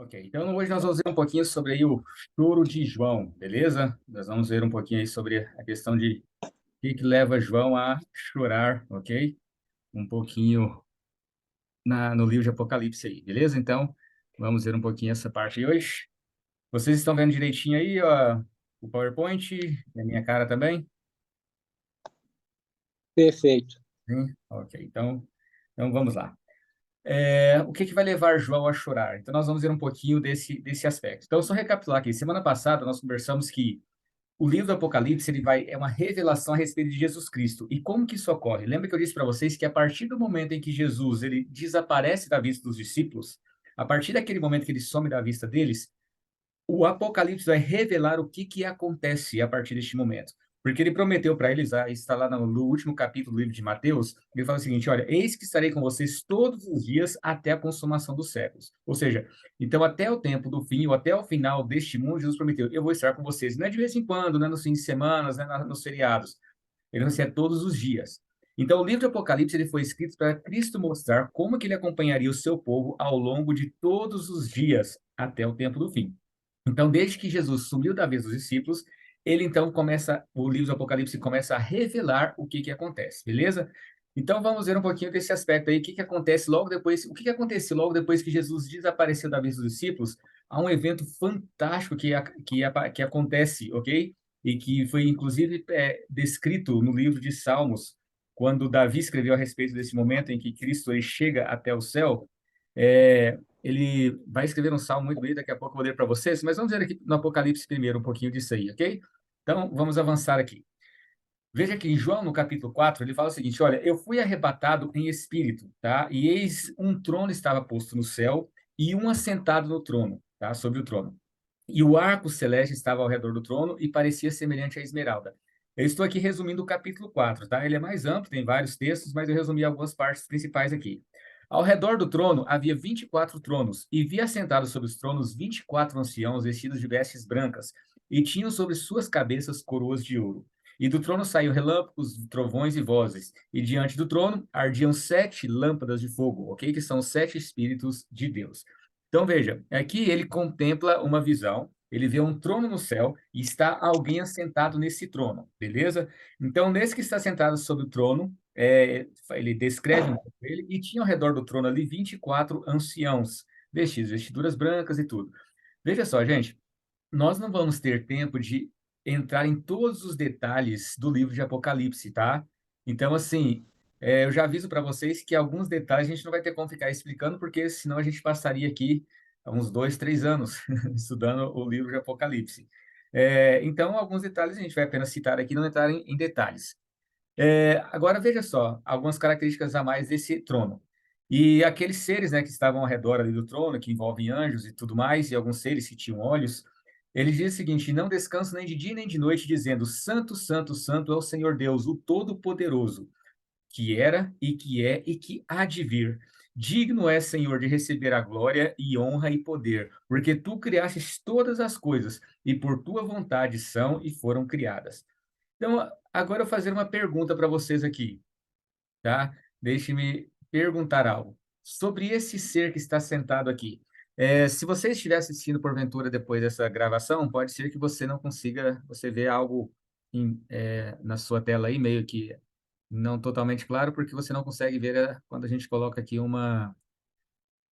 Ok, então hoje nós vamos ver um pouquinho sobre aí o choro de João, beleza? Nós vamos ver um pouquinho aí sobre a questão de o que leva João a chorar, ok? Um pouquinho no livro de Apocalipse aí, beleza? Então, vamos ver um pouquinho essa parte aí hoje. Vocês estão vendo direitinho aí, ó, o PowerPoint, e a minha cara também? Perfeito. Sim? Ok, então vamos lá. O que vai levar João a chorar? Então, nós vamos ver um pouquinho desse aspecto. Então, só recapitular aqui. Semana passada, nós conversamos que o livro do Apocalipse é uma revelação a respeito de Jesus Cristo. E como que isso ocorre? Lembra que eu disse para vocês que a partir do momento em que Jesus ele desaparece da vista dos discípulos, a partir daquele momento que ele some da vista deles, o Apocalipse vai revelar o que acontece a partir deste momento. Porque ele prometeu para eles, está lá no último capítulo do livro de Mateus, ele fala o seguinte: olha, eis que estarei com vocês todos os dias até a consumação dos séculos. Ou seja, então até o tempo do fim, ou até o final deste mundo, Jesus prometeu: eu vou estar com vocês. Não é de vez em quando, não é nos fins de semana, não é nos feriados. Ele vai ser todos os dias. Então, o livro de Apocalipse ele foi escrito para Cristo mostrar como que ele acompanharia o seu povo ao longo de todos os dias até o tempo do fim. Então, desde que Jesus sumiu da vez dos discípulos, ele então o livro do Apocalipse começa a revelar o que acontece, beleza? Então, vamos ver um pouquinho desse aspecto aí, o que aconteceu logo depois que Jesus desapareceu da vez dos discípulos. Há um evento fantástico que acontece, ok? E que foi, inclusive, descrito no livro de Salmos, quando Davi escreveu a respeito desse momento em que Cristo ele chega até o céu. Ele vai escrever um salmo muito bonito, daqui a pouco eu vou ler para vocês, mas vamos ver aqui no Apocalipse primeiro um pouquinho disso aí, ok? Então, vamos avançar aqui. Veja que em João, no capítulo 4, ele fala o seguinte: olha, eu fui arrebatado em espírito, tá? E eis um trono estava posto no céu e um assentado no trono, tá? Sobre o trono. E o arco celeste estava ao redor do trono e parecia semelhante à esmeralda. Eu estou aqui resumindo o capítulo 4, tá? Ele é mais amplo, tem vários textos, mas eu resumi algumas partes principais aqui. Ao redor do trono havia 24 tronos, e vi assentados sobre os tronos 24 anciãos vestidos de vestes brancas, e tinham sobre suas cabeças coroas de ouro. E do trono saíam relâmpagos, trovões e vozes, e diante do trono ardiam 7 lâmpadas de fogo, ok? Que são os 7 espíritos de Deus. Então veja, aqui ele contempla uma visão, ele vê um trono no céu e está alguém assentado nesse trono, beleza? Então, nesse que está sentado sobre o trono, ele descreve um pouco ele, e tinha ao redor do trono ali 24 anciãos, vestiduras brancas e tudo. Veja só, gente, nós não vamos ter tempo de entrar em todos os detalhes do livro de Apocalipse, tá? Então, assim, eu já aviso para vocês que alguns detalhes a gente não vai ter como ficar explicando, porque senão a gente passaria aqui uns 2, 3 anos estudando o livro de Apocalipse. Então, alguns detalhes a gente vai apenas citar aqui, não entrar em detalhes. Agora, veja só, algumas características a mais desse trono. E aqueles seres, né, que estavam ao redor ali do trono, que envolvem anjos e tudo mais, e alguns seres que tinham olhos, ele diz o seguinte: não descansam nem de dia nem de noite, dizendo: Santo, Santo, Santo é o Senhor Deus, o Todo-Poderoso, que era e que é e que há de vir. Digno é, Senhor, de receber a glória e honra e poder, porque tu criastes todas as coisas, e por tua vontade são e foram criadas. Então, agora eu vou fazer uma pergunta para vocês aqui, tá? Deixe-me perguntar algo. Sobre esse ser que está sentado aqui. Se você estiver assistindo porventura depois dessa gravação, pode ser que você não consiga, você vê algo na sua tela aí, meio que não totalmente claro, porque você não consegue ver quando a gente coloca aqui uma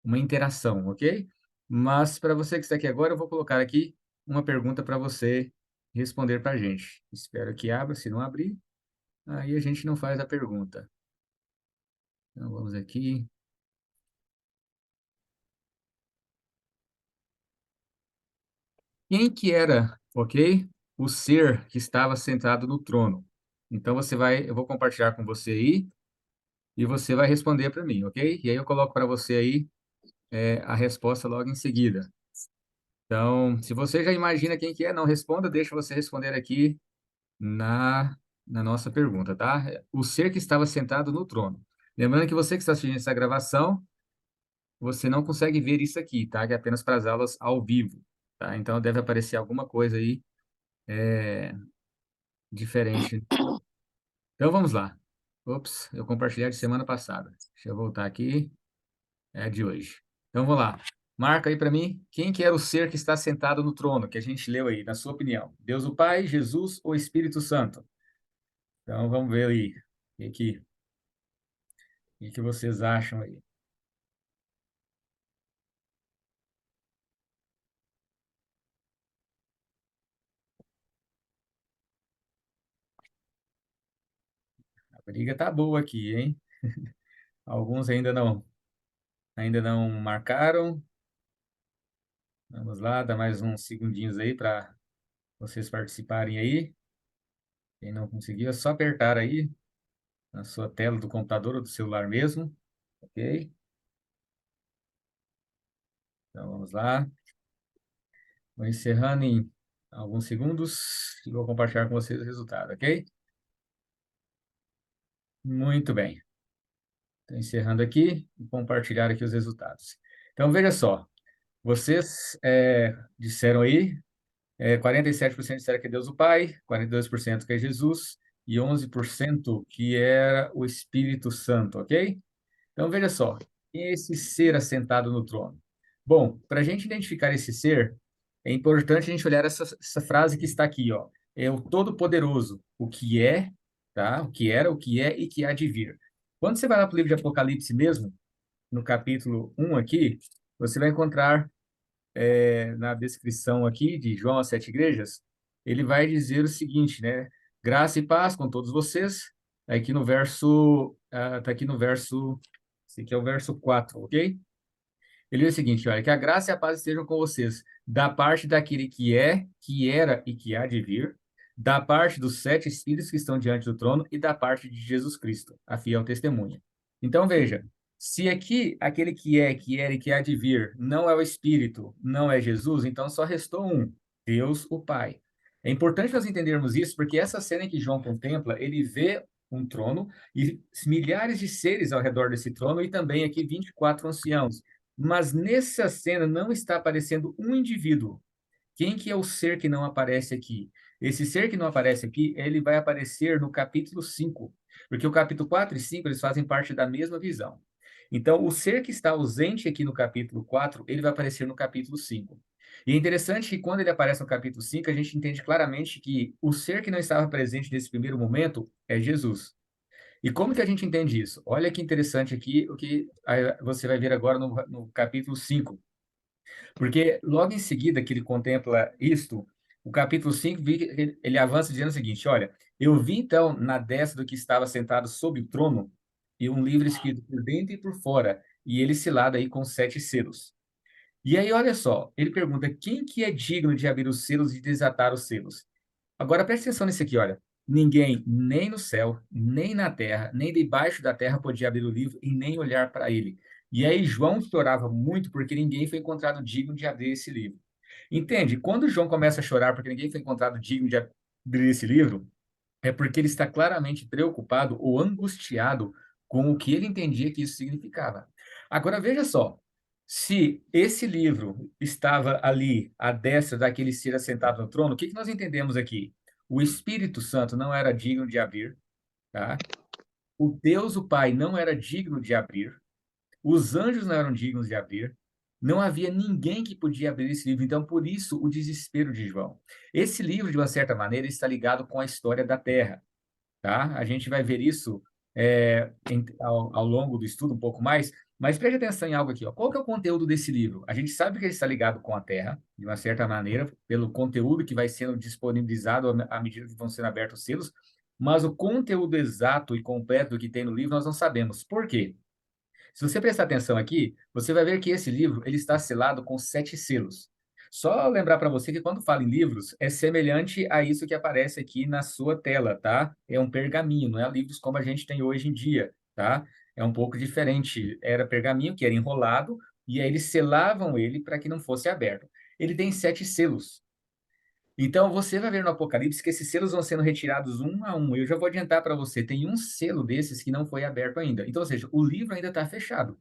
interação, ok? Mas para você que está aqui agora, eu vou colocar aqui uma pergunta para você responder para a gente. Espero que abra, se não abrir. Aí a gente não faz a pergunta. Então, vamos aqui. Quem que era, ok? O ser que estava sentado no trono. Então, eu vou compartilhar com você aí, e você vai responder para mim, ok? E aí eu coloco para você aí, a resposta logo em seguida. Então, se você já imagina quem que é, não responda, deixa você responder aqui na nossa pergunta, tá? O ser que estava sentado no trono. Lembrando que você que está assistindo essa gravação, você não consegue ver isso aqui, tá? Que é apenas para as aulas ao vivo, tá? Então deve aparecer alguma coisa aí diferente. Então vamos lá. Ops, eu compartilhei de semana passada. Deixa eu voltar aqui, é de hoje. Então vamos lá. Marca aí para mim, quem que era o ser que está sentado no trono, que a gente leu aí, na sua opinião? Deus o Pai, Jesus ou Espírito Santo? Então, vamos ver aí. O que vocês acham aí? A briga tá boa aqui, hein? Alguns ainda não marcaram. Vamos lá, dá mais uns segundinhos aí para vocês participarem aí. Quem não conseguiu, é só apertar aí na sua tela do computador ou do celular mesmo, ok? Então vamos lá. Vou encerrando em alguns segundos e vou compartilhar com vocês o resultado, ok? Muito bem. Estou encerrando aqui e compartilhar aqui os resultados. Então veja só, vocês disseram aí 47% disseram que é Deus o Pai, 42% que é Jesus e 11% que era o Espírito Santo, ok? Então, veja só, quem é esse ser assentado no trono? Bom, para a gente identificar esse ser, é importante a gente olhar essa frase que está aqui, ó. É o Todo-Poderoso, o que é, tá? O que era, o que é e que há de vir. Quando você vai lá para o livro de Apocalipse mesmo, no capítulo 1 aqui, você vai encontrar na descrição aqui de João às sete igrejas, ele vai dizer o seguinte, né? Graça e paz com todos vocês. Aqui no verso, tá aqui no verso, esse aqui é o verso 4, ok? Ele diz o seguinte, olha, que a graça e a paz estejam com vocês, da parte daquele que é, que era e que há de vir, da parte dos sete espíritos que estão diante do trono e da parte de Jesus Cristo, a fiel testemunha. Então, veja, se aqui aquele que é, que era e que há de vir não é o Espírito, não é Jesus, então só restou um, Deus o Pai. É importante nós entendermos isso, porque essa cena que João contempla, ele vê um trono e milhares de seres ao redor desse trono e também aqui 24 anciãos. Mas nessa cena não está aparecendo um indivíduo. Quem que é o ser que não aparece aqui? Esse ser que não aparece aqui, ele vai aparecer no capítulo 5, porque o capítulo 4 e 5 eles fazem parte da mesma visão. Então, o ser que está ausente aqui no capítulo 4, ele vai aparecer no capítulo 5. E é interessante que quando ele aparece no capítulo 5, a gente entende claramente que o ser que não estava presente nesse primeiro momento é Jesus. E como que a gente entende isso? Olha que interessante aqui o que você vai ver agora no capítulo 5. Porque logo em seguida que ele contempla isto, o capítulo 5, ele avança dizendo o seguinte: olha, eu vi então na destra do que estava sentado sobre o trono e um livro escrito por dentro e por fora, e ele selado aí com sete selos. E aí, olha só, ele pergunta: quem que é digno de abrir os selos e desatar os selos? Agora preste atenção nisso aqui, olha. Ninguém, nem no céu, nem na terra, nem debaixo da terra podia abrir o livro e nem olhar para ele. E aí João chorava muito porque ninguém foi encontrado digno de abrir esse livro. Entende? Quando João começa a chorar porque ninguém foi encontrado digno de abrir esse livro, é porque ele está claramente preocupado ou angustiado com o que ele entendia que isso significava. Agora veja só, se esse livro estava ali à destra daquele ser assentado no trono, o que que nós entendemos aqui? O Espírito Santo não era digno de abrir, tá? O Deus, o Pai, não era digno de abrir, os anjos não eram dignos de abrir, não havia ninguém que podia abrir esse livro, então por isso o desespero de João. Esse livro, de uma certa maneira, está ligado com a história da Terra, tá? A gente vai ver isso ao longo do estudo um pouco mais, mas preste atenção em algo aqui, ó. Qual que é o conteúdo desse livro? A gente sabe que ele está ligado com a Terra, de uma certa maneira, pelo conteúdo que vai sendo disponibilizado à medida que vão sendo abertos os selos, mas o conteúdo exato e completo que tem no livro nós não sabemos. Por quê? Se você prestar atenção aqui, você vai ver que esse livro ele está selado com sete selos. Só lembrar para você que quando fala em livros, é semelhante a isso que aparece aqui na sua tela, tá? É um pergaminho, não é livros como a gente tem hoje em dia, tá? É um pouco diferente. Era pergaminho que era enrolado e aí eles selavam ele para que não fosse aberto. Ele tem sete selos. Então, você vai ver no Apocalipse que esses selos vão sendo retirados um a um. Eu já vou adiantar para você, tem um selo desses que não foi aberto ainda. Então, ou seja, o livro ainda está fechado,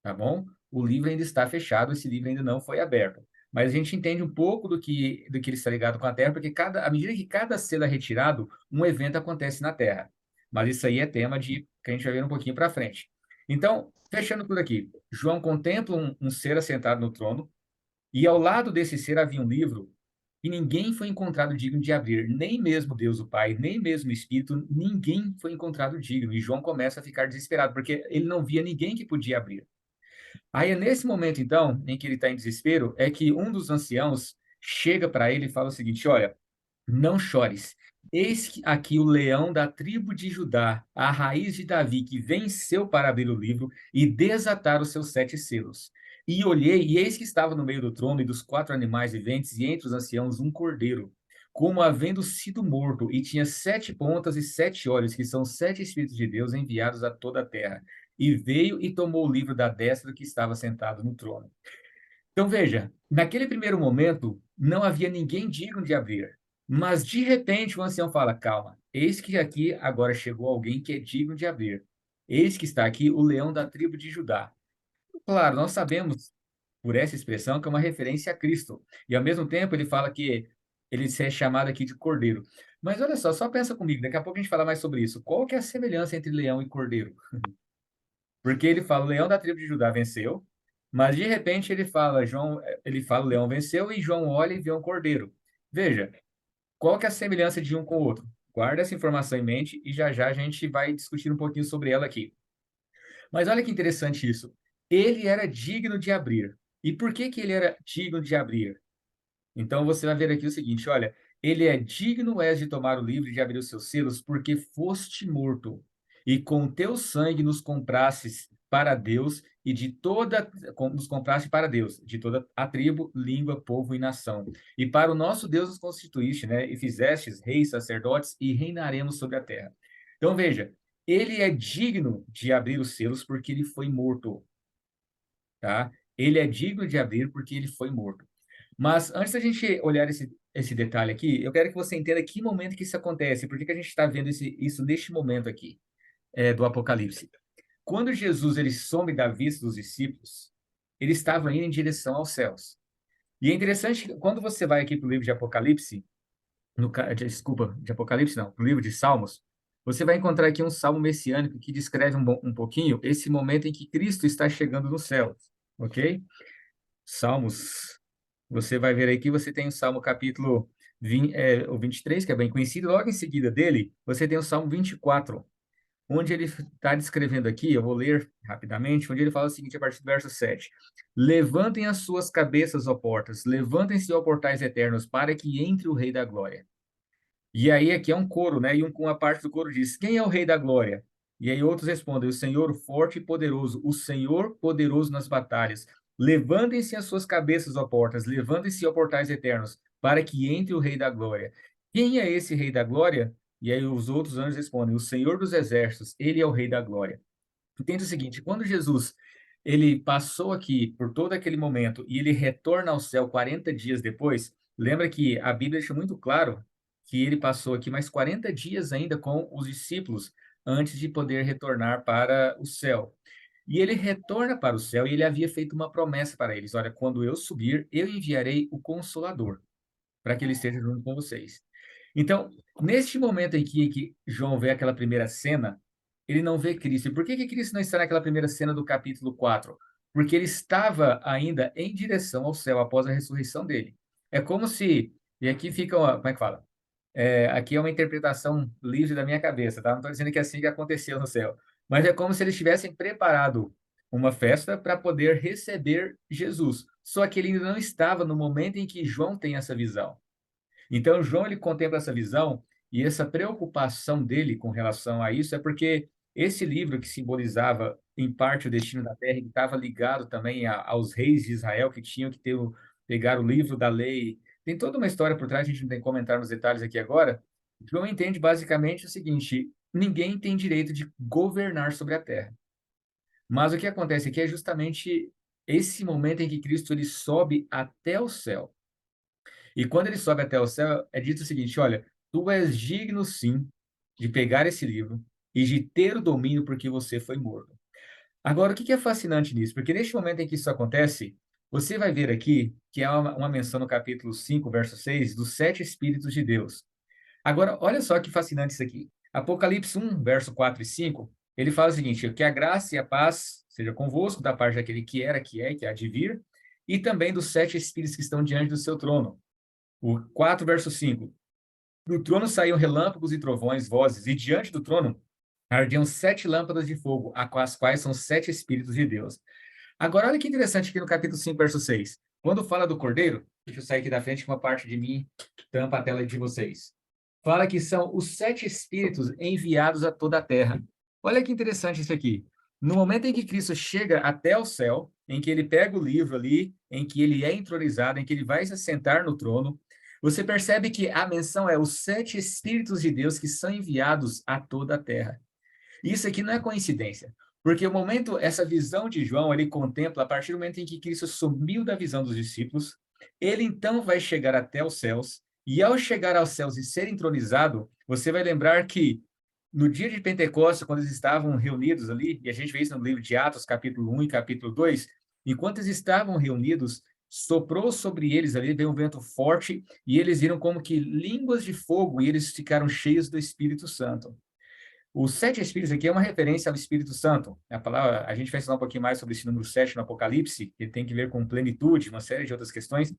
tá bom? O livro ainda está fechado, esse livro ainda não foi aberto. Mas a gente entende um pouco do que ele está ligado com a Terra, porque à medida que cada selo é retirado, um evento acontece na Terra. Mas isso aí é tema que a gente vai ver um pouquinho para frente. Então, Fechando tudo aqui, João contempla um ser assentado no trono, e ao lado desse ser havia um livro e ninguém foi encontrado digno de abrir, nem mesmo Deus o Pai, nem mesmo o Espírito, ninguém foi encontrado digno. E João começa a ficar desesperado, porque ele não via ninguém que podia abrir. Aí é nesse momento, então, em que ele está em desespero, é que um dos anciãos chega para ele e fala o seguinte: olha, não chores. Eis aqui o leão da tribo de Judá, a raiz de Davi, que venceu para abrir o livro e desatar os seus 7 selos. E olhei, e eis que estava no meio do trono e dos 4 animais viventes, e entre os anciãos um cordeiro, como havendo sido morto, e tinha 7 pontas e 7 olhos, que são 7 Espíritos de Deus enviados a toda a terra. E veio e tomou o livro da destra do que estava sentado no trono. Então veja, naquele primeiro momento não havia ninguém digno de abrir, mas de repente o ancião fala: calma, eis que aqui agora chegou alguém que é digno de abrir. Eis que está aqui o leão da tribo de Judá. Claro, nós sabemos por essa expressão que é uma referência a Cristo. E ao mesmo tempo ele fala que ele é chamado aqui de cordeiro. Mas olha só pensa comigo, daqui a pouco a gente fala mais sobre isso. Qual que é a semelhança entre leão e cordeiro? Porque ele fala, o leão da tribo de Judá venceu, mas de repente ele fala, o leão venceu e João olha e vê um cordeiro. Veja, qual que é a semelhança de um com o outro? Guarda essa informação em mente e já já a gente vai discutir um pouquinho sobre ela aqui. Mas olha que interessante isso. Ele era digno de abrir. E por que que ele era digno de abrir? Então você vai ver aqui o seguinte, olha, ele é digno és de tomar o livro e de abrir os seus selos, porque foste morto, e com teu sangue nos comprastes para Deus e de toda nos compraste para Deus, de toda a tribo, língua, povo e nação. E para o nosso Deus nos constituíste, né? E fizestes reis, sacerdotes e reinaremos sobre a terra. Então veja, ele é digno de abrir os selos porque ele foi morto, tá? Ele é digno de abrir porque ele foi morto. Mas antes da gente olhar esse detalhe aqui, eu quero que você entenda que momento que isso acontece, por que que a gente está vendo isso neste momento aqui, do Apocalipse. Quando Jesus ele some da vista dos discípulos, ele estava indo em direção aos céus. E é interessante que quando você vai aqui para o livro de Apocalipse, desculpa, de Apocalipse não, no livro de Salmos, você vai encontrar aqui um salmo messiânico que descreve um pouquinho esse momento em que Cristo está chegando no céu, ok? Salmos, você vai ver aí que você tem o Salmo capítulo 20, o 23, que é bem conhecido, logo em seguida dele, você tem o Salmo 24, onde ele está descrevendo aqui, eu vou ler rapidamente, onde ele fala o seguinte, a partir do verso 7. Levantem as suas cabeças, ó portas, levantem-se, ó portais eternos, para que entre o Rei da Glória. E aí aqui é um coro, né? E uma parte do coro diz: quem é o Rei da Glória? E aí outros respondem: o Senhor forte e poderoso, o Senhor poderoso nas batalhas. Levantem-se as suas cabeças, ó portas, levantem-se, ó portais eternos, para que entre o Rei da Glória. Quem é esse Rei da Glória? E aí os outros anjos respondem: o Senhor dos Exércitos, ele é o Rei da Glória. Entenda o seguinte, quando Jesus ele passou aqui por todo aquele momento e ele retorna ao céu 40 dias depois, lembra que a Bíblia deixa muito claro que ele passou aqui mais 40 dias ainda com os discípulos antes de poder retornar para o céu. E ele retorna para o céu e ele havia feito uma promessa para eles: olha, quando eu subir, eu enviarei o Consolador para que ele esteja junto com vocês. Então, neste momento em que João vê aquela primeira cena, ele não vê Cristo. E por que que Cristo não está naquela primeira cena do capítulo 4? Porque ele estava ainda em direção ao céu após a ressurreição dele. É como se, e aqui fica, como é que fala? Aqui é uma interpretação livre da minha cabeça, tá? Não estou dizendo que é assim que aconteceu no céu, mas é como se eles tivessem preparado uma festa para poder receber Jesus. Só que ele ainda não estava no momento em que João tem essa visão. Então, João ele contempla essa visão e essa preocupação dele com relação a isso é porque esse livro que simbolizava em parte o destino da terra, que estava ligado também aos reis de Israel que tinham que pegar o livro da lei. Tem toda uma história por trás, a gente não tem que comentar nos detalhes aqui agora. João entende basicamente o seguinte: ninguém tem direito de governar sobre a terra. Mas o que acontece aqui é justamente esse momento em que Cristo ele sobe até o céu. E quando ele sobe até o céu, é dito o seguinte: olha, tu és digno sim de pegar esse livro e de ter o domínio porque você foi morto. Agora, o que é fascinante nisso? Porque neste momento em que isso acontece, você vai ver aqui que há uma menção no capítulo 5, verso 6, dos 7 Espíritos de Deus. Agora, olha só que fascinante isso aqui. Apocalipse 1, verso 4 e 5, ele fala o seguinte: que a graça e a paz seja convosco, da parte daquele que era, que é, que há de vir, e também dos 7 espíritos que estão diante do seu trono. O 4, verso 5. Do trono saíam relâmpagos e trovões, vozes, e diante do trono ardiam 7 lâmpadas de fogo, as quais são 7 espíritos de Deus. Agora, olha que interessante aqui no capítulo 5, verso 6. Quando fala do cordeiro, deixa eu sair aqui da frente que uma parte de mim tampa a tela de vocês. Fala que são os 7 espíritos enviados a toda a terra. Olha que interessante isso aqui. No momento em que Cristo chega até o céu, em que ele pega o livro ali, em que ele é entronizado, em que ele vai se sentar no trono, você percebe que a menção é os 7 espíritos de Deus que são enviados a toda a terra. Isso aqui não é coincidência, porque o momento, essa visão de João, ele contempla a partir do momento em que Cristo sumiu da visão dos discípulos, ele então vai chegar até os céus, e ao chegar aos céus e ser entronizado, você vai lembrar que no dia de Pentecostes, quando eles estavam reunidos ali, e a gente vê isso no livro de Atos, capítulo 1 e capítulo 2, enquanto eles estavam reunidos, soprou sobre eles ali, veio um vento forte, e eles viram como que línguas de fogo, e eles ficaram cheios do Espírito Santo. Os 7 espíritos aqui é uma referência ao Espírito Santo. A palavra, a gente vai falar um pouquinho mais sobre esse número 7 no Apocalipse, que tem que ver com plenitude, uma série de outras questões,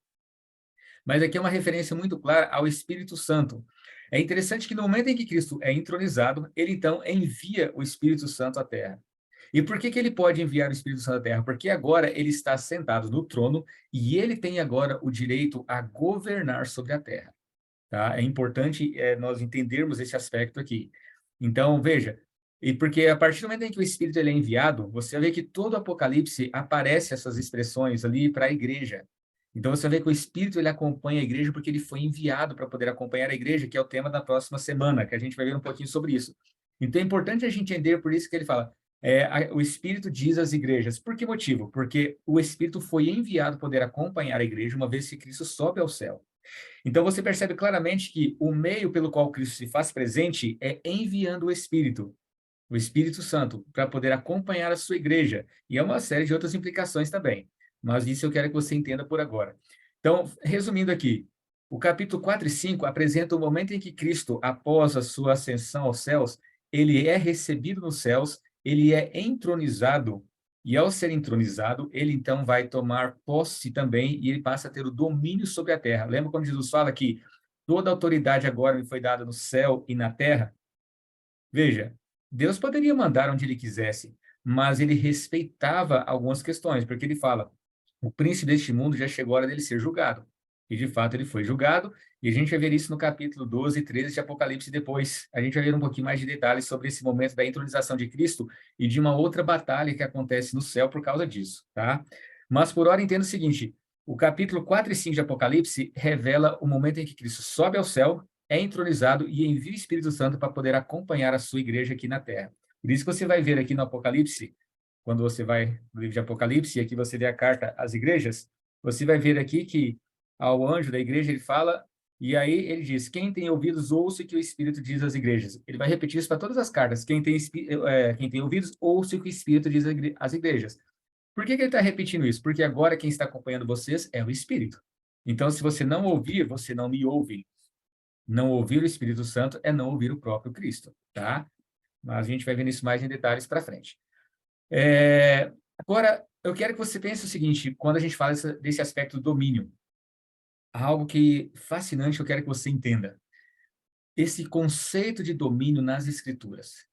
mas aqui é uma referência muito clara ao Espírito Santo. É interessante que no momento em que Cristo é entronizado, ele então envia o Espírito Santo à Terra. E por que ele pode enviar o Espírito Santo à Terra? Porque agora ele está sentado no trono e ele tem agora o direito a governar sobre a Terra. Tá? É importante nós entendermos esse aspecto aqui. Então, veja, e porque a partir do momento em que o Espírito ele é enviado, você vê que todo o Apocalipse aparece essas expressões ali para a igreja. Então, você vê que o Espírito ele acompanha a igreja porque ele foi enviado para poder acompanhar a igreja, que é o tema da próxima semana, que a gente vai ver um pouquinho sobre isso. Então, é importante a gente entender, por isso que ele fala, o Espírito diz às igrejas. Por que motivo? Porque o Espírito foi enviado para poder acompanhar a igreja uma vez que Cristo sobe ao céu. Então você percebe claramente que o meio pelo qual Cristo se faz presente é enviando o Espírito Santo, para poder acompanhar a sua igreja. E é uma série de outras implicações também. Mas isso eu quero que você entenda por agora. Então, resumindo aqui, o capítulo 4 e 5 apresenta o momento em que Cristo, após a sua ascensão aos céus, ele é recebido nos céus, ele é entronizado e ao ser entronizado, ele então vai tomar posse também e ele passa a ter o domínio sobre a terra. Lembra quando Jesus fala que toda autoridade agora me foi dada no céu e na terra? Veja, Deus poderia mandar onde ele quisesse, mas ele respeitava algumas questões, porque ele fala: o príncipe deste mundo já chegou a hora dele ser julgado. E de fato ele foi julgado, e a gente vai ver isso no capítulo 12 e 13 de Apocalipse depois. A gente vai ver um pouquinho mais de detalhes sobre esse momento da entronização de Cristo e de uma outra batalha que acontece no céu por causa disso, tá? Mas por hora entenda o seguinte: o capítulo 4 e 5 de Apocalipse revela o momento em que Cristo sobe ao céu, é entronizado e envia o Espírito Santo para poder acompanhar a sua igreja aqui na terra. Por isso que você vai ver aqui no Apocalipse, quando você vai no livro de Apocalipse, e aqui você vê a carta às igrejas, você vai ver aqui que ao anjo da igreja ele fala, e aí ele diz: quem tem ouvidos, ouça o que o Espírito diz às igrejas. Ele vai repetir isso para todas as cartas: quem tem ouvidos, ouça o que o Espírito diz às igrejas. Por que ele está repetindo isso? Porque agora quem está acompanhando vocês é o Espírito. Então, se você não ouvir, você não me ouve. Não ouvir o Espírito Santo é não ouvir o próprio Cristo, tá? Mas a gente vai ver isso mais em detalhes para frente. Agora, eu quero que você pense o seguinte, quando a gente fala desse aspecto do domínio, algo que fascinante eu quero que você entenda. Esse conceito de domínio nas Escrituras.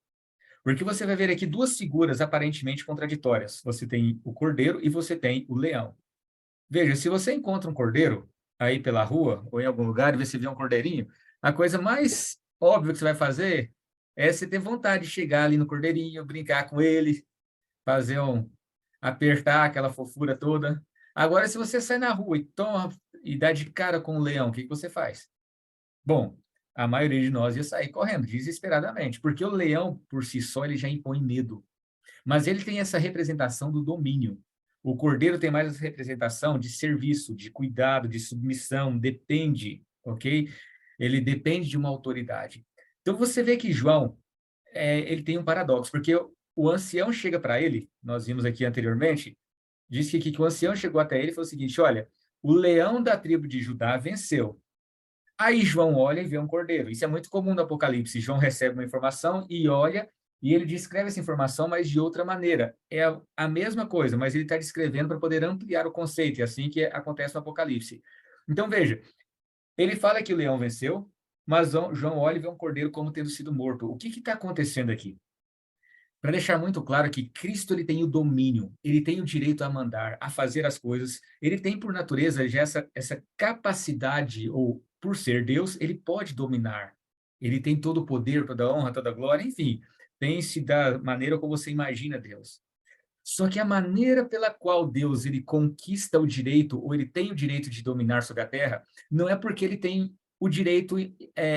Porque você vai ver aqui duas figuras aparentemente contraditórias. Você tem o cordeiro e você tem o leão. Veja, se você encontra um cordeiro aí pela rua ou em algum lugar e você vê um cordeirinho, a coisa mais óbvia que você vai fazer é você ter vontade de chegar ali no cordeirinho, brincar com ele, fazer apertar aquela fofura toda. Agora, se você sai na rua e dá de cara com um leão, o que você faz? Bom, a maioria de nós ia sair correndo desesperadamente, porque o leão, por si só, ele já impõe medo. Mas ele tem essa representação do domínio. O cordeiro tem mais essa representação de serviço, de cuidado, de submissão, depende, ok? Ele depende de uma autoridade. Então você vê que João, ele tem um paradoxo, porque o ancião chega para ele, nós vimos aqui anteriormente, diz que o ancião chegou até ele e falou o seguinte: olha, o leão da tribo de Judá venceu. Aí João olha e vê um cordeiro. Isso é muito comum no Apocalipse. João recebe uma informação e olha E ele descreve essa informação, mas de outra maneira. É a mesma coisa, mas ele está descrevendo para poder ampliar o conceito. É assim que acontece no Apocalipse. Então, veja, ele fala que o leão venceu, mas João olha e vê um cordeiro como tendo sido morto. O que está acontecendo aqui? Para deixar muito claro que Cristo ele tem o domínio, ele tem o direito a mandar, a fazer as coisas, ele tem por natureza já essa capacidade, ou por ser Deus, ele pode dominar. Ele tem todo o poder, toda a honra, toda a glória, enfim, pense da maneira como você imagina Deus. Só que a maneira pela qual Deus ele conquista o direito, ou ele tem o direito de dominar sobre a terra, não é porque ele tem o direito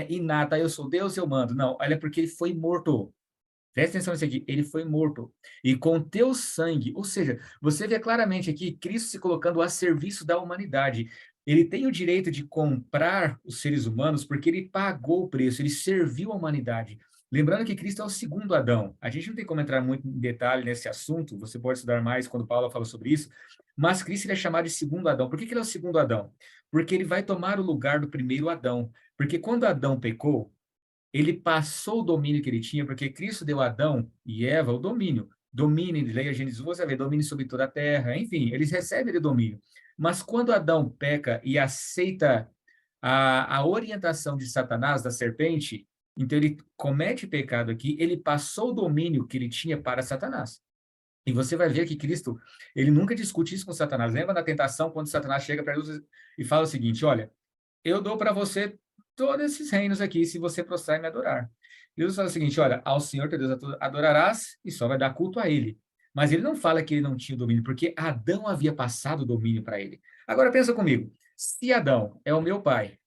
inato, eu sou Deus, eu mando. Não, olha, porque ele foi morto. Presta atenção nisso aqui, ele foi morto. E com teu sangue, ou seja, você vê claramente aqui Cristo se colocando a serviço da humanidade. Ele tem o direito de comprar os seres humanos porque ele pagou o preço, ele serviu a humanidade. Lembrando que Cristo é o segundo Adão. A gente não tem como entrar muito em detalhe nesse assunto, você pode estudar mais quando Paulo fala sobre isso, mas Cristo ele é chamado de segundo Adão. Por que ele é o segundo Adão? Porque ele vai tomar o lugar do primeiro Adão. Porque quando Adão pecou, ele passou o domínio que ele tinha, porque Cristo deu a Adão e Eva o domínio. Domínio, leia Gênesis, você vê, domínio sobre toda a terra, enfim, eles recebem o domínio. Mas quando Adão peca e aceita a orientação de Satanás, da serpente, então ele comete pecado aqui, ele passou o domínio que ele tinha para Satanás. E você vai ver que Cristo, ele nunca discute isso com Satanás. Lembra da tentação, quando Satanás chega para Jesus e fala o seguinte, olha, eu dou para você todos esses reinos aqui, se você prostrar e me adorar. Jesus fala o seguinte, olha, ao Senhor teu Deus adorarás e só vai dar culto a ele. Mas ele não fala que ele não tinha o domínio, porque Adão havia passado o domínio para ele. Agora pensa comigo, se Adão é o meu pai,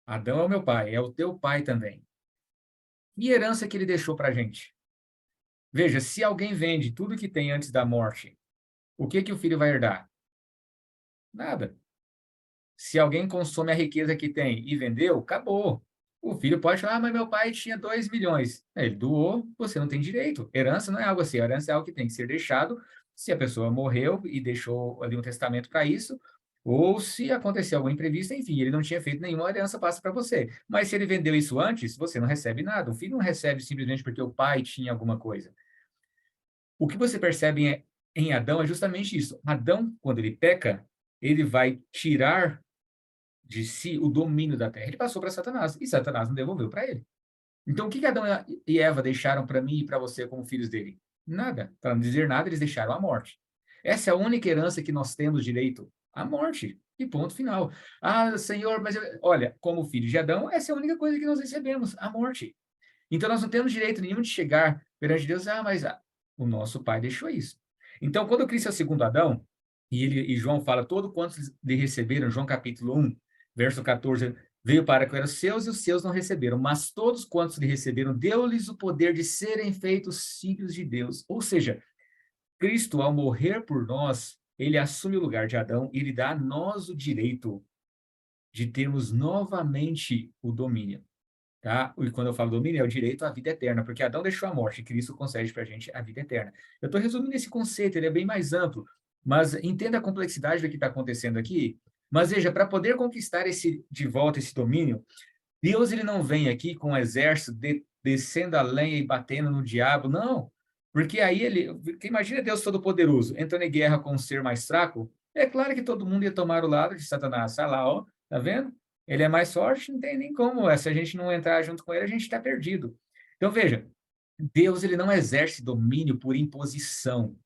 Adão é o meu pai, é o teu pai também. E herança que ele deixou para a gente? Veja, se alguém vende tudo que tem antes da morte, o que que o filho vai herdar? Nada. Se alguém consome a riqueza que tem e vendeu, acabou. O filho pode falar, mas meu pai tinha 2 milhões. Ele doou, você não tem direito. Herança não é algo assim, herança é algo que tem que ser deixado se a pessoa morreu e deixou ali um testamento para isso, ou se acontecer algum imprevisto, enfim, ele não tinha feito nenhuma, herança passa para você. Mas se ele vendeu isso antes, você não recebe nada. O filho não recebe simplesmente porque o pai tinha alguma coisa. O que você percebe em Adão é justamente isso. Adão, quando ele peca, ele vai tirar de si o domínio da terra. Ele passou para Satanás, e Satanás não devolveu para ele. Então, o que Adão e Eva deixaram para mim e para você como filhos dele? Nada. Para não dizer nada, eles deixaram a morte. Essa é a única herança que nós temos direito, a morte. E ponto final. Ah, Senhor, mas olha, como filhos de Adão, essa é a única coisa que nós recebemos, a morte. Então, nós não temos direito nenhum de chegar perante Deus, mas o nosso pai deixou isso. Então, quando Cristo é o segundo Adão, e João fala, todo quantos lhe receberam, João capítulo 1, verso 14, veio para que eram seus e os seus não receberam, mas todos quantos lhe receberam, deu-lhes o poder de serem feitos filhos de Deus. Ou seja, Cristo, ao morrer por nós, ele assume o lugar de Adão e ele dá a nós o direito de termos novamente o domínio. Tá? E quando eu falo domínio, é o direito à vida eterna, porque Adão deixou a morte, e Cristo concede para a gente a vida eterna. Eu estou resumindo esse conceito, ele é bem mais amplo, mas entenda a complexidade do que está acontecendo aqui. Mas veja, para poder conquistar de volta esse domínio, Deus ele não vem aqui com um exército descendo a lenha e batendo no diabo, não. Porque aí porque imagina Deus Todo-Poderoso entrando em guerra com um ser mais fraco, é claro que todo mundo ia tomar o lado de Satanás. Tá lá, ó, tá vendo? Ele é mais forte, não tem nem como. Se a gente não entrar junto com ele, a gente está perdido. Então veja, Deus ele não exerce domínio por imposição.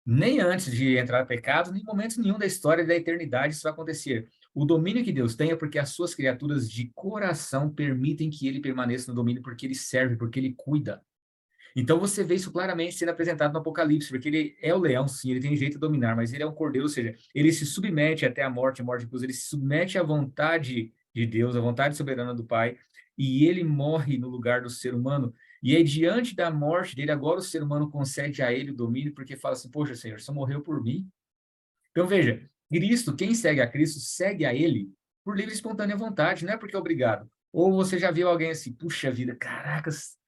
Nem antes de entrar no pecado, nem em momento nenhum da história da eternidade isso vai acontecer. O domínio que Deus tem é porque as suas criaturas de coração permitem que ele permaneça no domínio, porque ele serve, porque ele cuida. Então você vê isso claramente sendo apresentado no Apocalipse, porque ele é o leão, sim, ele tem jeito de dominar, mas ele é um cordeiro, ou seja, ele se submete até a morte de cruz, ele se submete à vontade de Deus, à vontade soberana do Pai, e ele morre no lugar do ser humano. E aí, diante da morte dele, agora o ser humano concede a ele o domínio, porque fala assim: poxa, Senhor, você morreu por mim. Então veja, Cristo, quem segue a Cristo, segue a ele por livre e espontânea vontade, não é porque é obrigado. Ou você já viu alguém assim, puxa vida, caracas,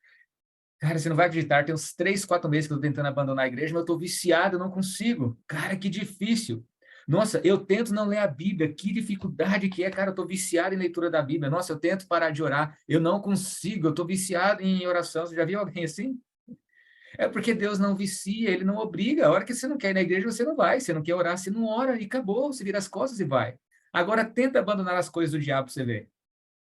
cara, você não vai acreditar, tem uns 3, 4 meses que eu estou tentando abandonar a igreja, mas eu estou viciado, eu não consigo. Cara, que difícil. Nossa, eu tento não ler a Bíblia, que dificuldade que é, cara, eu estou viciado em leitura da Bíblia. Nossa, eu tento parar de orar, eu não consigo, eu estou viciado em oração. Você já viu alguém assim? É porque Deus não vicia, ele não obriga. A hora que você não quer ir na igreja, você não vai. Você não quer orar, você não ora e acabou. Você vira as costas e vai. Agora tenta abandonar as coisas do diabo para você ver.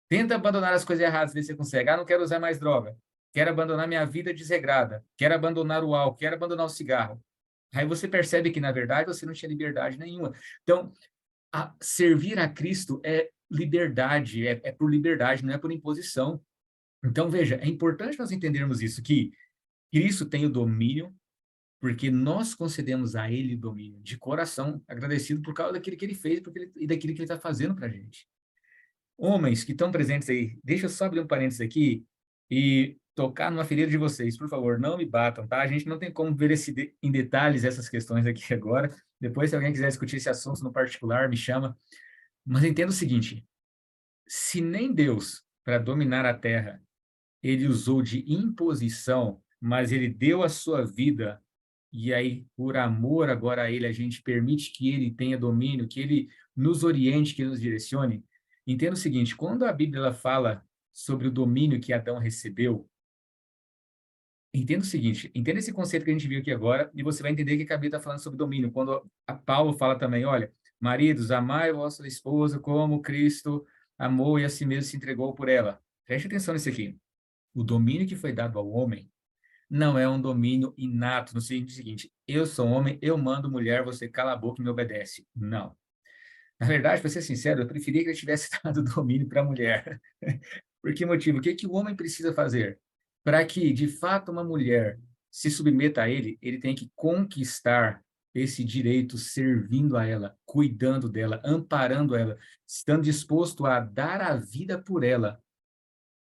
Tenta abandonar as coisas erradas, ver se você consegue. Ah, não quero usar mais droga. Quero abandonar minha vida desregrada. Quero abandonar o álcool. Quero abandonar o cigarro. Aí você percebe que, na verdade, você não tinha liberdade nenhuma. Então, servir a Cristo é liberdade, é por liberdade, não é por imposição. Então, veja, é importante nós entendermos isso, que Cristo tem o domínio, porque nós concedemos a Ele o domínio, de coração, agradecido por causa daquilo que Ele fez e daquilo que Ele está fazendo para a gente. Homens que estão presentes aí, deixa eu só abrir um parênteses aqui e tocar numa ferida de vocês, por favor, não me batam, tá? A gente não tem como ver em detalhes essas questões aqui agora. Depois, se alguém quiser discutir esse assunto no particular, me chama. Mas entenda o seguinte: se nem Deus, para dominar a terra, ele usou de imposição, mas ele deu a sua vida, e aí, por amor agora a ele, a gente permite que ele tenha domínio, que ele nos oriente, que ele nos direcione. Entenda o seguinte: quando a Bíblia ela fala sobre o domínio que Adão recebeu, entenda o seguinte, entenda esse conceito que a gente viu aqui agora, e você vai entender que a Bíblia está falando sobre domínio. Quando a Paulo fala também, olha, maridos, amai a vossa esposa como Cristo amou e a si mesmo se entregou por ela. Preste atenção nisso aqui. O domínio que foi dado ao homem não é um domínio inato, no sentido seguinte: eu sou homem, eu mando mulher, você cala a boca e me obedece. Não. Na verdade, para ser sincero, eu preferia que ele tivesse dado domínio para a mulher. Por que motivo? O que, que o homem precisa fazer? Para que, de fato, uma mulher se submeta a ele, ele tem que conquistar esse direito servindo a ela, cuidando dela, amparando ela, estando disposto a dar a vida por ela.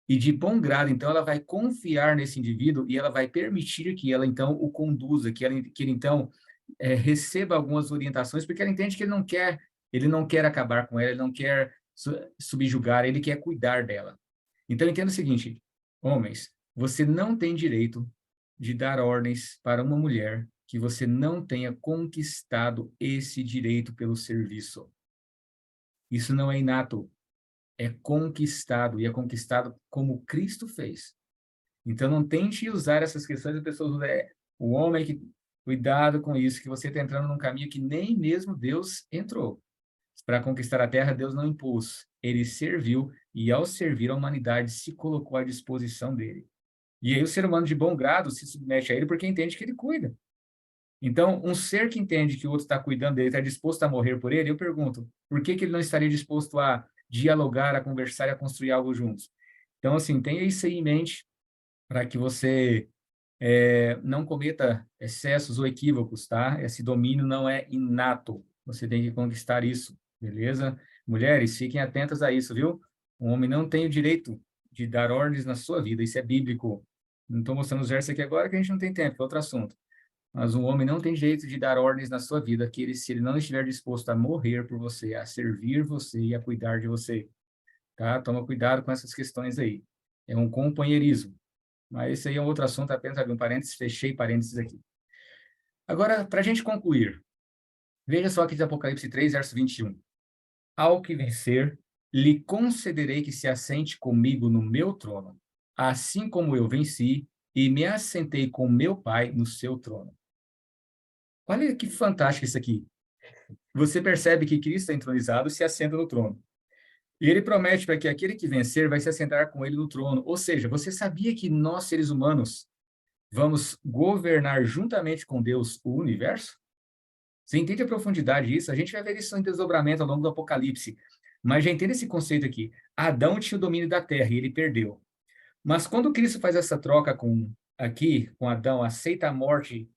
E de bom grado, então, ela vai confiar nesse indivíduo e ela vai permitir que ela, então, o conduza, que ele então, receba algumas orientações, porque ela entende que ele não quer acabar com ela, ele não quer subjugar, ele quer cuidar dela. Então, entenda o seguinte, homens, você não tem direito de dar ordens para uma mulher que você não tenha conquistado esse direito pelo serviço. Isso não é inato, é conquistado, e é conquistado como Cristo fez. Então, não tente usar essas questões, as pessoas usam, o homem que, cuidado com isso, que você está entrando num caminho que nem mesmo Deus entrou. Para conquistar a terra, Deus não impôs, ele serviu, e ao servir a humanidade, se colocou à disposição dele. E aí o ser humano de bom grado se submete a ele porque entende que ele cuida. Então, um ser que entende que o outro está cuidando dele, está disposto a morrer por ele, eu pergunto, por que que ele não estaria disposto a dialogar, a conversar e a construir algo juntos? Então, assim, tenha isso aí em mente para que você não cometa excessos ou equívocos, tá? Esse domínio não é inato, você tem que conquistar isso, beleza? Mulheres, fiquem atentas a isso, viu? Um homem não tem o direito de dar ordens na sua vida, isso é bíblico. Não estou mostrando os versos aqui agora que a gente não tem tempo, é outro assunto. Mas um homem não tem direito de dar ordens na sua vida se ele não estiver disposto a morrer por você, a servir você e a cuidar de você, tá? Toma cuidado com essas questões aí. É um companheirismo. Mas esse aí é um outro assunto, apenas abri um parênteses, fechei parênteses aqui. Agora, para a gente concluir, veja só aqui de Apocalipse 3, verso 21. Ao que vencer, lhe concederei que se assente comigo no meu trono, assim como eu venci e me assentei com meu Pai no seu trono. Olha que fantástico isso aqui. Você percebe que Cristo é entronizado e se assenta no trono. E ele promete para que aquele que vencer vai se assentar com ele no trono. Ou seja, você sabia que nós, seres humanos, vamos governar juntamente com Deus o universo? Você entende a profundidade disso? A gente vai ver isso em desdobramento ao longo do Apocalipse. Mas já entende esse conceito aqui. Adão tinha o domínio da terra e ele perdeu. Mas quando Cristo faz essa troca com Adão, aceita a morte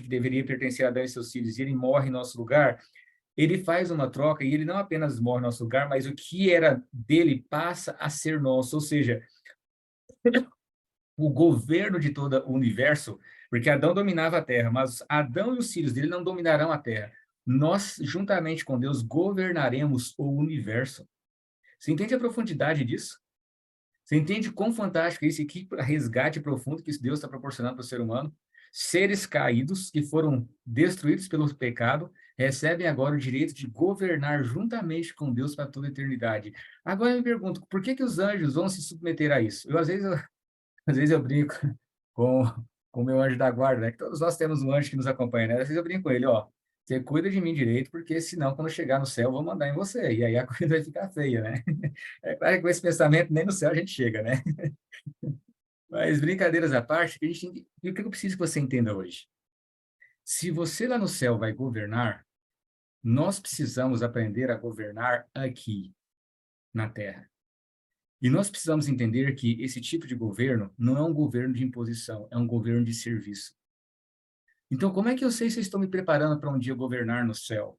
que deveria pertencer a Adão e seus filhos, e ele morre em nosso lugar, ele faz uma troca e ele não apenas morre em nosso lugar, mas o que era dele passa a ser nosso. Ou seja, o governo de todo o universo, porque Adão dominava a terra, mas Adão e os filhos dele não dominarão a terra. Nós, juntamente com Deus, governaremos o universo. Você entende a profundidade disso? Você entende quão fantástico é isso e que resgate profundo que Deus está proporcionando para o ser humano? Seres caídos que foram destruídos pelo pecado, recebem agora o direito de governar juntamente com Deus para toda a eternidade. Agora eu me pergunto, por que que os anjos vão se submeter a isso? Às vezes eu brinco com com o meu anjo da guarda, né? Que todos nós temos um anjo que nos acompanha, né? Às vezes eu brinco com ele, ó, você cuida de mim direito, porque senão quando chegar no céu eu vou mandar em você, e aí a coisa vai ficar feia, né? É claro que com esse pensamento nem no céu a gente chega, né? Mas brincadeiras à parte, a gente tem e o que eu preciso que você entenda hoje? Se você lá no céu vai governar, nós precisamos aprender a governar aqui, na Terra. E nós precisamos entender que esse tipo de governo não é um governo de imposição, é um governo de serviço. Então, como é que eu sei se eu estou me preparando para um dia governar no céu?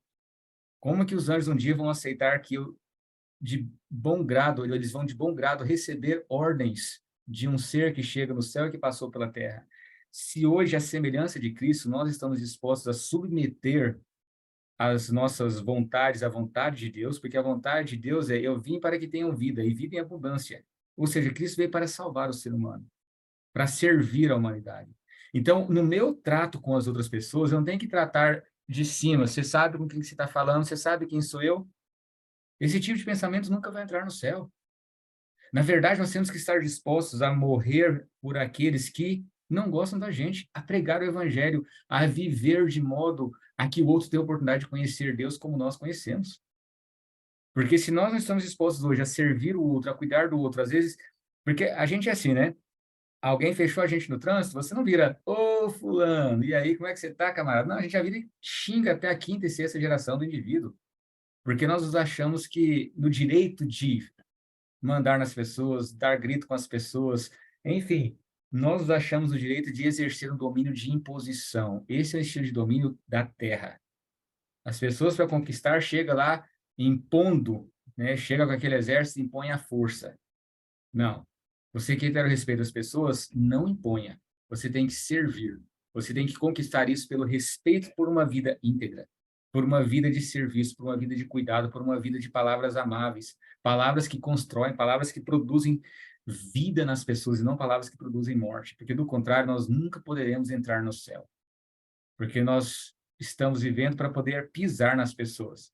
Como que os anjos um dia vão aceitar que eu, de bom grado, eles vão de bom grado receber ordens de um ser que chega no céu e que passou pela terra? Se hoje, a semelhança de Cristo, nós estamos dispostos a submeter as nossas vontades à vontade de Deus, porque a vontade de Deus é: eu vim para que tenham vida e vida em abundância. Ou seja, Cristo veio para salvar o ser humano, para servir a humanidade. Então, no meu trato com as outras pessoas, eu não tenho que tratar de cima. Você sabe com quem você está falando, você sabe quem sou eu? Esse tipo de pensamento nunca vai entrar no céu. Na verdade, nós temos que estar dispostos a morrer por aqueles que não gostam da gente, a pregar o evangelho, a viver de modo a que o outro tenha a oportunidade de conhecer Deus como nós conhecemos. Porque se nós não estamos dispostos hoje a servir o outro, a cuidar do outro, às vezes, porque a gente é assim, né? Alguém fechou a gente no trânsito, você não vira, ô fulano, e aí, como é que você tá, camarada? Não, a gente já vira e xinga até a quinta e sexta geração do indivíduo, porque nós nos achamos que no direito de mandar nas pessoas, dar grito com as pessoas, enfim, nós nos achamos o direito de exercer um domínio de imposição. Esse é o estilo de domínio da terra. As pessoas, para conquistar, chega lá impondo, né? Chega com aquele exército e impõe a força. Não. Você quer ter o respeito das pessoas, não imponha. Você tem que servir. Você tem que conquistar isso pelo respeito por uma vida íntegra, por uma vida de serviço, por uma vida de cuidado, por uma vida de palavras amáveis, palavras que constroem, palavras que produzem vida nas pessoas e não palavras que produzem morte, porque do contrário nós nunca poderemos entrar no céu, porque nós estamos vivendo para poder pisar nas pessoas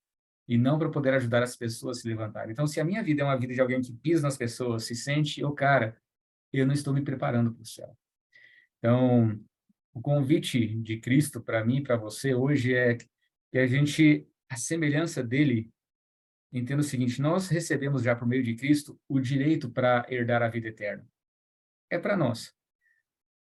e não para poder ajudar as pessoas a se levantarem. Então, se a minha vida é uma vida de alguém que pisa nas pessoas, se sente, o cara, eu não estou me preparando para o céu. Então, o convite de Cristo para mim e para você hoje é que a gente, a semelhança dele, entenda o seguinte: nós recebemos já por meio de Cristo o direito para herdar a vida eterna. É para nós.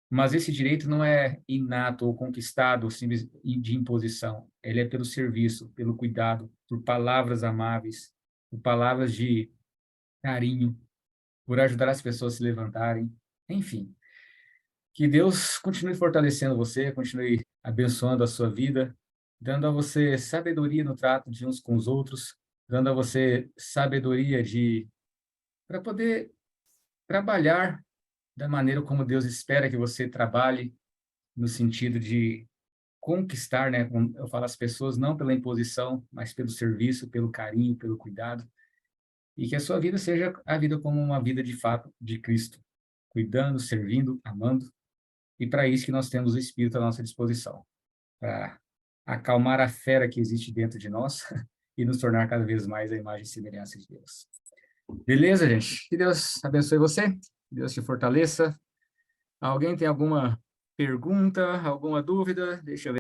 Mas esse direito não é inato ou conquistado simples de imposição. Ele é pelo serviço, pelo cuidado, por palavras amáveis, por palavras de carinho, por ajudar as pessoas a se levantarem. Enfim, que Deus continue fortalecendo você, continue abençoando a sua vida, dando a você sabedoria no trato de uns com os outros, dando a você sabedoria de para poder trabalhar da maneira como Deus espera que você trabalhe, no sentido de conquistar, né? Eu falo as pessoas não pela imposição, mas pelo serviço, pelo carinho, pelo cuidado, e que a sua vida seja a vida como uma vida de fato de Cristo, cuidando, servindo, amando, e para isso que nós temos o Espírito à nossa disposição, para acalmar a fera que existe dentro de nós e nos tornar cada vez mais a imagem e semelhança de Deus. Beleza, gente? Que Deus abençoe você, que Deus te fortaleça. Alguém tem alguma pergunta, alguma dúvida? Deixa eu ver.